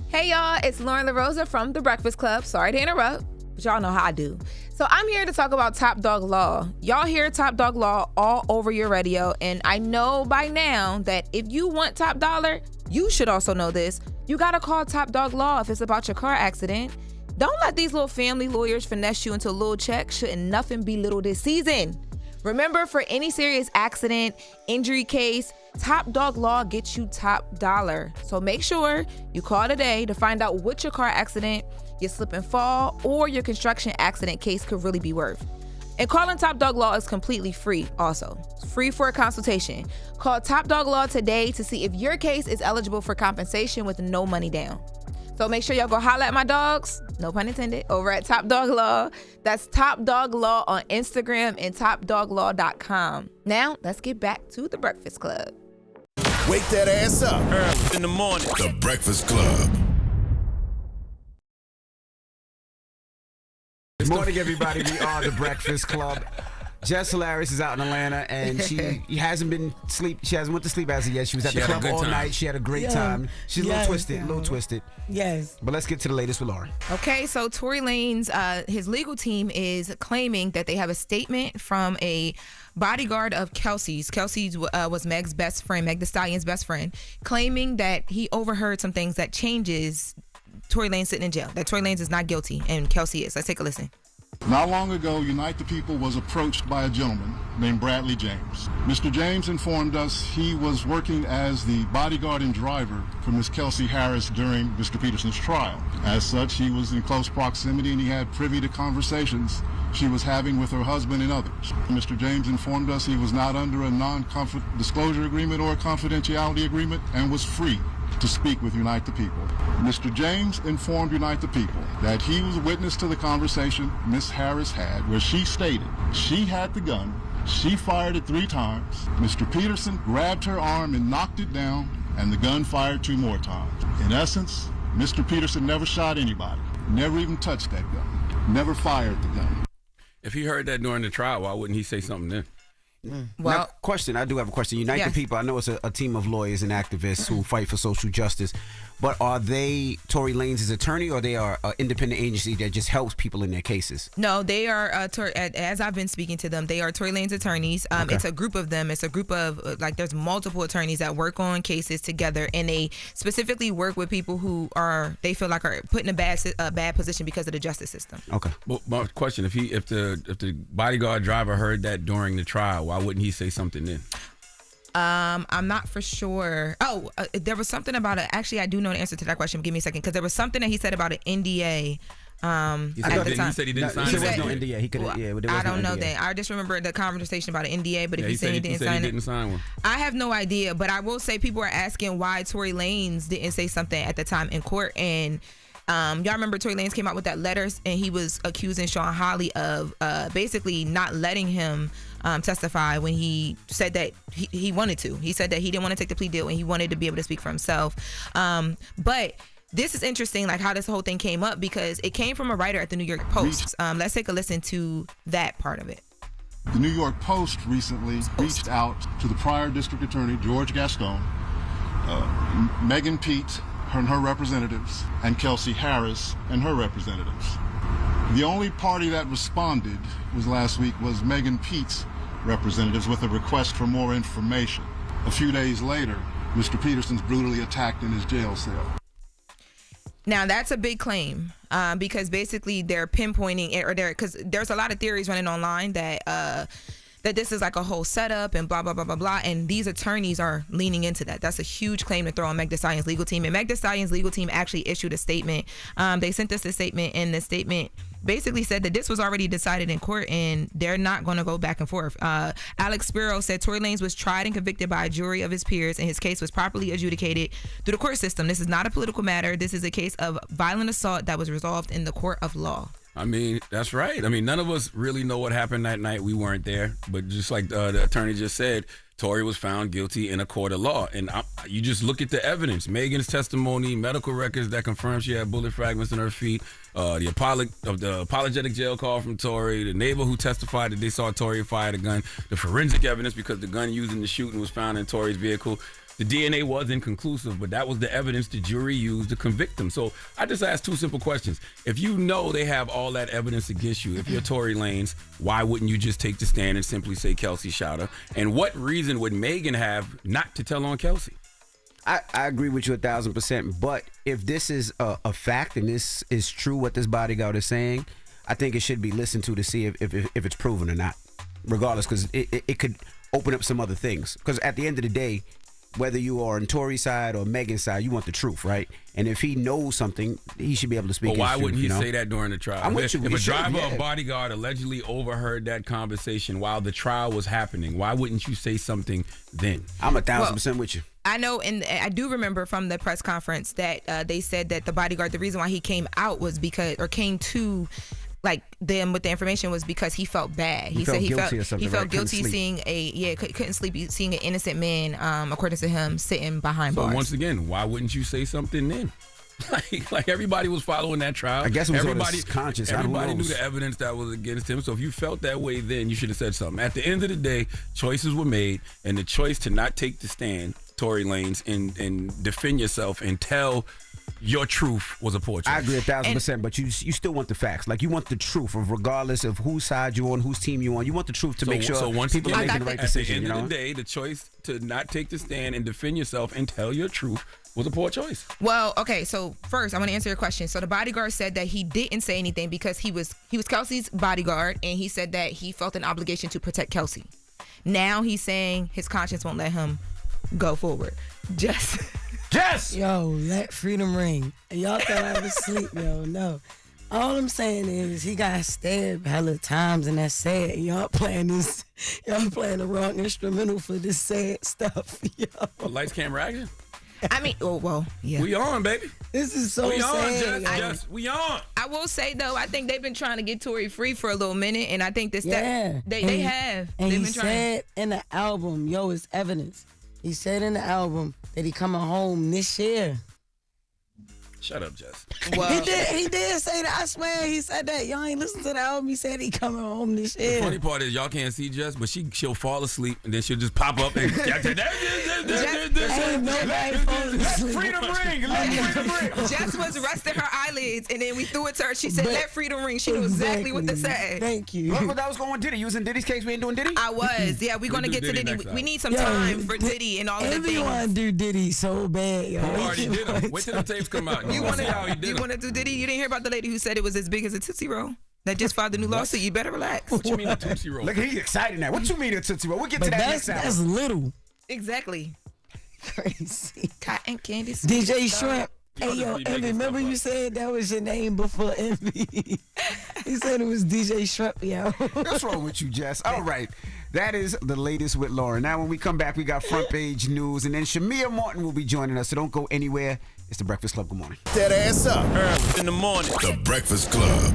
Hey y'all, it's Loren LoRosa from The Breakfast Club. Sorry to interrupt, but y'all know how I do. So I'm here to talk about Top Dog Law. Y'all hear Top Dog Law all over your radio, and I know by now that if you want top dollar, you should also know this. You gotta call Top Dog Law if it's about your car accident. Don't let these little family lawyers finesse you into a little check. Shouldn't nothing be little this season. Remember, for any serious accident, injury case, Top Dog Law gets you top dollar. So make sure you call today to find out what your car accident, your slip and fall, or your construction accident case could really be worth. And calling Top Dog Law is completely free also. It's free for a consultation. Call Top Dog Law today to see if your case is eligible for compensation with no money down. So make sure y'all go holla at my dogs, no pun intended, over at Top Dog Law. That's Top Dog Law on Instagram and topdoglaw.com. Now, let's get back to The Breakfast Club. Wake that ass up early in the morning. The Breakfast Club. Good morning, everybody. We are The Breakfast Club. Jess Hilarious is out in Atlanta, and she hasn't went to sleep as of yet. She was at the club all night. She had a great time. She's a little twisted. Yes. But let's get to the latest with Loren. Okay, so Tory Lanez, his legal team is claiming that they have a statement from a bodyguard of Kelsey's. Kelsey's was Meg's best friend, Meg the Stallion's best friend, claiming that he overheard some things that changes Tory Lanez sitting in jail, that Tory Lanez is not guilty and Kelsey is. Let's take a listen. Not long ago, Unite the People was approached by a gentleman named Bradley James. Mr. James informed us he was working as the bodyguard and driver for Miss Kelsey Harris during Mr. Peterson's trial. As such, he was in close proximity and he had privy to conversations she was having with her husband and others. Mr. James informed us he was not under a non-disclosure agreement or a confidentiality agreement and was free to speak with Unite the People. Mr. James informed Unite the People that he was a witness to the conversation Miss Harris had where she stated she had the gun, she fired it 3 times, Mr. Peterson grabbed her arm and knocked it down, and the gun fired 2 more times. In essence, Mr. Peterson never shot anybody, never even touched that gun, never fired the gun. If he heard that during the trial, why wouldn't he say something then? Well, I do have a question. Unite the People, I know it's a team of lawyers and activists who fight for social justice, but are they Tory Lanez's attorney, or they are an independent agency that just helps people in their cases? No, they are, as I've been speaking to them, they are Tory Lanez attorneys. Okay. It's a group of them. It's a group of, there's multiple attorneys that work on cases together, and they specifically work with people who they feel like are put in a bad position because of the justice system. Okay. Well, my question, if the bodyguard driver heard that during the trial, why wouldn't he say something then? I'm not for sure. There was something about it. Actually, I do know the answer to that question. Give me a second, because there was something that he said about an NDA. He said he didn't sign it. There was no NDA. He could. I don't know that. I just remember the conversation about an NDA. But if he said he didn't sign one, I have no idea. But I will say people are asking why Tory Lanez didn't say something at the time in court. And y'all remember Tory Lanez came out with that letter, and he was accusing Sean Hawley of basically not letting him testify when he said that he wanted to. He said that he didn't want to take the plea deal and he wanted to be able to speak for himself. But this is interesting, like how this whole thing came up, because it came from a writer at the New York Post. Let's take a listen to that part of it. The New York Post recently reached out to the prior district attorney, George Gaston, Megan Pete and her representatives, and Kelsey Harris and her representatives. The only party that responded last week was Megan Pete's representatives with a request for more information. A few days later, Mr. Peterson's brutally attacked in his jail cell. Now, that's a big claim because basically they're pinpointing it, because there's a lot of theories running online that this is like a whole setup and blah, blah, blah, blah, blah. And these attorneys are leaning into that. That's a huge claim to throw on Meg Thee Stallion's legal team. And Meg Thee Stallion's legal team actually issued a statement. They sent us a statement, and the statement basically said that this was already decided in court and they're not going to go back and forth. Alex Spiro said Tory Lanez was tried and convicted by a jury of his peers, and his case was properly adjudicated through the court system. This is not a political matter. This is a case of violent assault that was resolved in the court of law. I mean, that's right. I mean, none of us really know what happened that night. We weren't there. But just like the attorney just said, Tory was found guilty in a court of law. And you just look at the evidence. Megan's testimony, medical records that confirm she had bullet fragments in her feet, the apologetic jail call from Tory, the neighbor who testified that they saw Tory fire the gun, the forensic evidence because the gun used in the shooting was found in Tory's vehicle. The DNA was inconclusive, but that was the evidence the jury used to convict him. So I just asked two simple questions. If you know they have all that evidence against you, if you're Tory Lanez, why wouldn't you just take the stand and simply say Kelsey shot her? And what reason would Megan have not to tell on Kelsey? I agree with you 1,000%. But if this is a fact and this is true, what this bodyguard is saying, I think it should be listened to see if it's proven or not, regardless, because it could open up some other things. Because at the end of the day, whether you are on Tory's side or Megan's side, you want the truth, right? And if he knows something, he should be able to speak. But why his wouldn't truth, he say that during the trial? I'm with you. If a driver or bodyguard allegedly overheard that conversation while the trial was happening, why wouldn't you say something then? I'm 1,000% with you. I know, and I do remember from the press conference that they said that the bodyguard, the reason why he came out was because, or came to like them with the information, was because he felt bad. He said he felt guilty seeing couldn't sleep seeing an innocent man, according to him, sitting behind bars. So once again, why wouldn't you say something then? Like everybody was following that trial. I guess it was conscious. Everybody knew the evidence that was against him. So if you felt that way then, you should have said something. At the end of the day, choices were made, and the choice to not take the stand, Tory Lanez, and defend yourself and tell your truth was a poor choice. I agree 1,000%, but you still want the facts. Like, you want the truth, regardless of whose side you're on, whose team you're on. You want the truth to make sure people are making the right decision. At the end of the day, the choice to not take the stand and defend yourself and tell your truth was a poor choice. Well, okay, so first I want to answer your question. So the bodyguard said that he didn't say anything because he was Kelsey's bodyguard, and he said that he felt an obligation to protect Kelsey. Now he's saying his conscience won't let him go forward. Jess! Yo, let freedom ring. And y'all thought I was asleep, yo. No. All I'm saying is he got stabbed hella times, and that's sad. Y'all playing the wrong instrumental for this sad stuff, yo. Lights, camera, action. I mean, yeah. We on, baby. This is so we sad. On, Jess. We on. I will say though, I think they've been trying to get Tory free for a little minute, and I think they have. And They've he been trying. said in the album, yo, it's evidence. He said in the album that he coming home this year. Shut up, Jess. Well, He did say that. I swear he said that. Y'all ain't listen to the album. He said he coming home this year. The funny part is y'all can't see Jess, but she'll fall asleep and then she'll just pop up and Ain't nobody falling asleep. Freedom ring. Let freedom ring. Jess was resting her eyelids, and then we threw it to her. She said, "Let freedom ring." She knew exactly what to say. Thank you. Look what I was going with Diddy. You was in Diddy's case. We ain't doing Diddy? I was. Yeah, we're gonna get to Diddy. We need some time for Diddy and all of the things. Everyone do Diddy so bad, yo. You already did them. Wait till the tapes come out. You see how he did them. want to do Diddy? You didn't hear about the lady who said it was as big as a Tootsie Roll that just filed a new lawsuit? You better relax. What you mean a Tootsie Roll? Look, he's excited now. What you mean a Tootsie Roll? We'll get to that next hour. That's little. Exactly. Crazy. Cotton candy. DJ Shrimp. You Hey, yo, really making Envy, remember stuff you up. said that was your name before Envy? He said it was DJ Shrimp, yo. What's wrong with you, Jess? All right. That is the latest with Loren. Now, when we come back, we got front page news, and then Shamia Martin will be joining us, so don't go anywhere. It's The Breakfast Club. Good morning. That ass up. In the morning. The Breakfast Club.